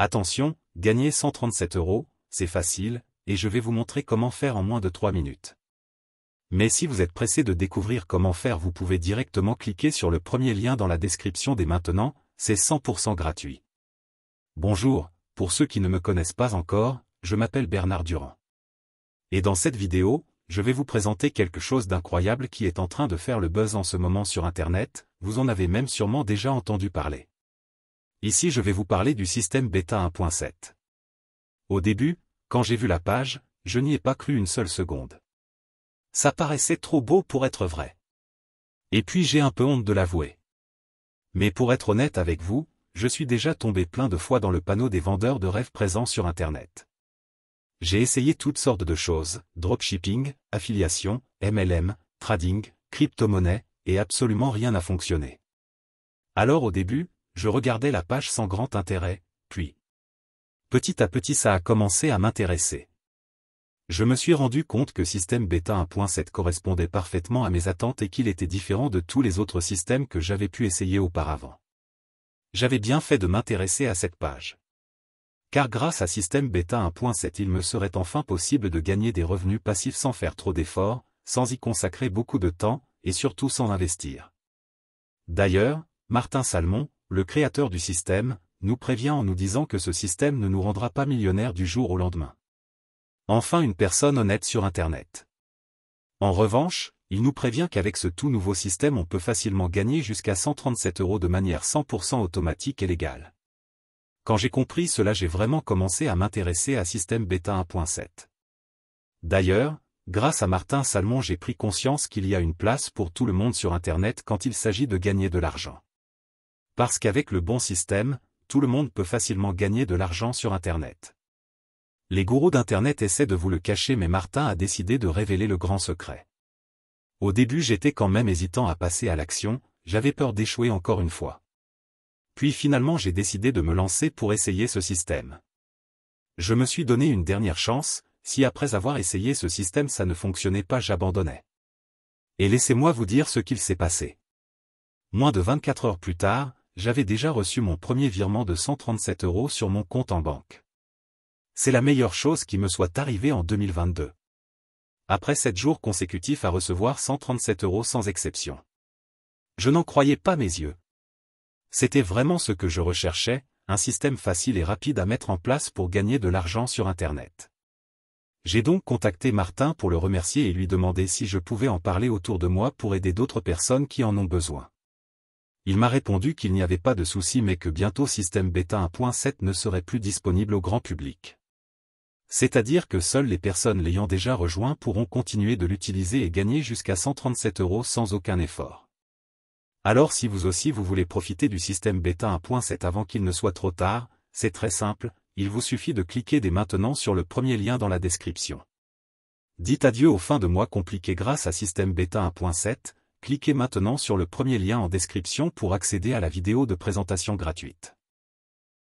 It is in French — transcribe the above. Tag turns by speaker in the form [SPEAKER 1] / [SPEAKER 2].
[SPEAKER 1] Attention, gagner 137 €, c'est facile, et je vais vous montrer comment faire en moins de 3 minutes. Mais si vous êtes pressé de découvrir comment faire, vous pouvez directement cliquer sur le premier lien dans la description dès maintenant, c'est 100% gratuit. Bonjour, pour ceux qui ne me connaissent pas encore, je m'appelle Bernard Durand. Et dans cette vidéo, je vais vous présenter quelque chose d'incroyable qui est en train de faire le buzz en ce moment sur Internet, vous en avez même sûrement déjà entendu parler. Ici je vais vous parler du système Beta 1.7. Au début, quand j'ai vu la page, je n'y ai pas cru une seule seconde. Ça paraissait trop beau pour être vrai. Et puis j'ai un peu honte de l'avouer. Mais pour être honnête avec vous, je suis déjà tombé plein de fois dans le panneau des vendeurs de rêves présents sur Internet. J'ai essayé toutes sortes de choses, dropshipping, affiliation, MLM, trading, crypto-monnaie, et absolument rien n'a fonctionné. Alors au début, je regardais la page sans grand intérêt, puis petit à petit ça a commencé à m'intéresser. Je me suis rendu compte que système Beta 1.7 correspondait parfaitement à mes attentes et qu'il était différent de tous les autres systèmes que j'avais pu essayer auparavant. J'avais bien fait de m'intéresser à cette page. Car grâce à système Beta 1.7 il me serait enfin possible de gagner des revenus passifs sans faire trop d'efforts, sans y consacrer beaucoup de temps, et surtout sans investir. D'ailleurs, Martin Salmon, le créateur du système, nous prévient en nous disant que ce système ne nous rendra pas millionnaires du jour au lendemain. Enfin une personne honnête sur Internet. En revanche, il nous prévient qu'avec ce tout nouveau système on peut facilement gagner jusqu'à 137 € de manière 100% automatique et légale. Quand j'ai compris cela, j'ai vraiment commencé à m'intéresser à système Beta 1.7. D'ailleurs, grâce à Martin Salmon j'ai pris conscience qu'il y a une place pour tout le monde sur Internet quand il s'agit de gagner de l'argent. Parce qu'avec le bon système, tout le monde peut facilement gagner de l'argent sur Internet. Les gourous d'Internet essaient de vous le cacher mais Martin a décidé de révéler le grand secret. Au début j'étais quand même hésitant à passer à l'action, j'avais peur d'échouer encore une fois. Puis finalement j'ai décidé de me lancer pour essayer ce système. Je me suis donné une dernière chance, si après avoir essayé ce système ça ne fonctionnait pas j'abandonnais. Et laissez-moi vous dire ce qu'il s'est passé. Moins de 24 heures plus tard, j'avais déjà reçu mon premier virement de 137 € sur mon compte en banque. C'est la meilleure chose qui me soit arrivée en 2022. Après 7 jours consécutifs à recevoir 137 € sans exception. Je n'en croyais pas mes yeux. C'était vraiment ce que je recherchais, un système facile et rapide à mettre en place pour gagner de l'argent sur Internet. J'ai donc contacté Martin pour le remercier et lui demander si je pouvais en parler autour de moi pour aider d'autres personnes qui en ont besoin. Il m'a répondu qu'il n'y avait pas de souci mais que bientôt système Beta 1.7 ne serait plus disponible au grand public. C'est-à-dire que seules les personnes l'ayant déjà rejoint pourront continuer de l'utiliser et gagner jusqu'à 137 € sans aucun effort. Alors si vous aussi vous voulez profiter du système Beta 1.7 avant qu'il ne soit trop tard, c'est très simple, il vous suffit de cliquer dès maintenant sur le premier lien dans la description. Dites adieu aux fins de mois compliquées grâce à système Beta 1.7, cliquez maintenant sur le premier lien en description pour accéder à la vidéo de présentation gratuite.